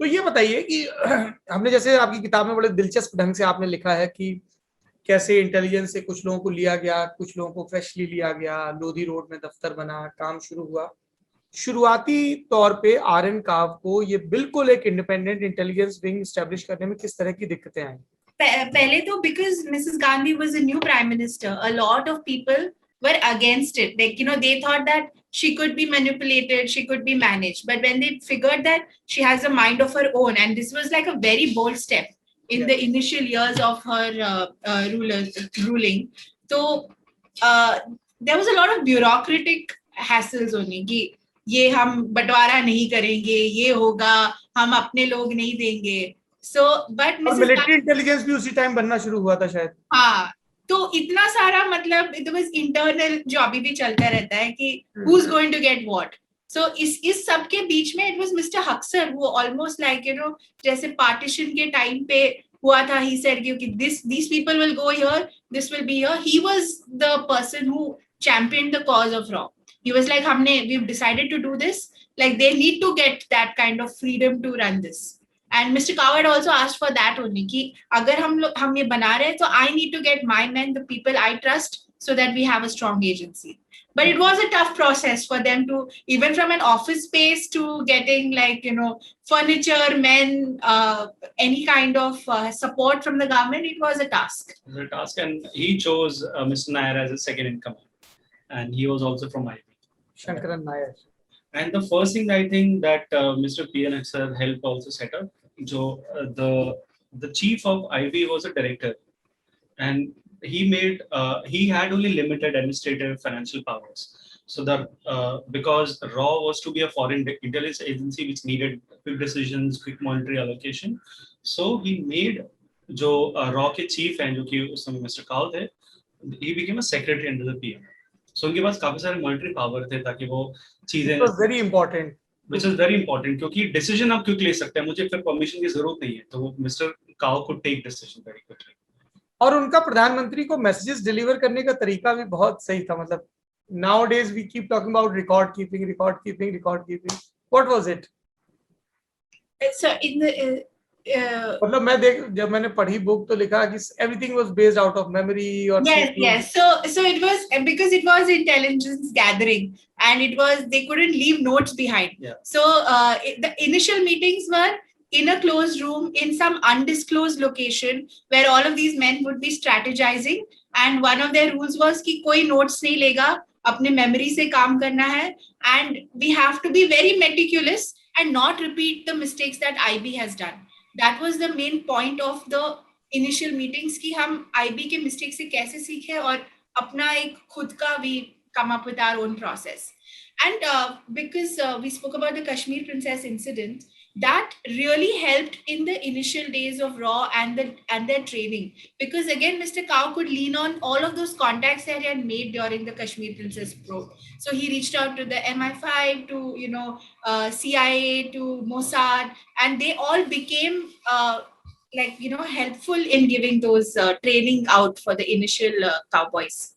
तो ये बताइए कि हमने जैसे आपकी किताब में बड़े दिलचस्प ढंग से आपने लिखा है कि कैसे इंटेलिजेंस से कुछ लोगों को लिया गया, कुछ लोगों को फ्रेशली लिया गया, लोधी रोड में दफ्तर बना, काम शुरू हुआ। शुरुआती तौर पे आर.एन. काव को ये बिल्कुल एक इंडिपेंडेंट इंटेलिजेंस विंग स्टैब्लिश करने में किस तरह की दिक्कतें आई? पहले तो because Mrs. Gandhi was a new prime minister, a lot of people were against it. Like, they thought that she could be manipulated, she could be managed. But when they figured that she has a mind of her own, and this was like a very bold step in the initial years of her ruling. So there was a lot of bureaucratic hassles only. कि ये हम बंटवारा नहीं करेंगे, ये होगा, हम अपने लोग नहीं देंगे. So, but मिलिट्री इंटेलिजेंस भी उसी टाइम बनना शुरू हुआ था शायद. हाँ, तो इतना सारा मतलब इट वाज इंटरनल जो अभी भी चलता रहता है कि who is going to get what. So इस सब के बीच में it was mister Haksar who almost like जैसे पार्टीशन के टाइम पे हुआ था. ही सेड कि these people will go here, this will be here. He was the person who championed the cause of Raw. He was like, we've decided to do this. Like, they need to get that kind of freedom to run this. And Mr. Coward also asked for that only कि अगर हम ये बना रहे हैं तो I need to get my men, the people I trust, so that we have a strong agency. But it was a tough process for them to, even from an office space to getting furniture, men, any kind of support from the government. It was a task. It was a task, and he chose Mr. Nair as his second in command, and he was also from IB. Shankaran Nair. And the first thing I think that Mr. P.N. Hexer helped also set up, the chief of IB was a director, and he had only limited administrative financial powers. So because RAW was to be a foreign intelligence agency which needed quick decisions, quick monetary allocation, so he made जो RAW के chief हैं जो कि उस समय Mr. Kao थे, he became a secretary under the PM. So उनके पास काफी सारे monetary power थे ताकि वो चीजें. It was very important. Which is very important क्योंकि decision आप क्विक ले सकते हैं, मुझे फिर permission की जरूरत नहीं है, तो वो Mr. Kao could take decision very quickly. और उनका प्रधानमंत्री को मैसेजेस डिलीवर करने का तरीका भी बहुत सही था. मतलब nowadays we keep talking about record keeping. What was it? So in the मतलब जब मैंने पढ़ी बुक तो लिखा कि everything was based out of memory or yes. So it was because it was intelligence gathering and they couldn't leave notes behind. Yeah. So the initial meetings were in a closed room in some undisclosed location where all of these men would be strategizing, and one of their rules was कि कोई notes नहीं लेगा, अपने memory से काम करना है, and we have to be very meticulous and not repeat the mistakes that IB has done. That was the main point of the initial meetings कि हम IB के mistakes से कैसे सीखें और अपना एक खुद का we come up with our own process. And because we spoke about the Kashmir Princess incident, that really helped in the initial days of RAW and their training, because again Mr. Kao could lean on all of those contacts that he had made during the Kashmir Princess probe. So he reached out to the MI5, to CIA, to Mossad, and they all became helpful in giving those training out for the initial cowboys.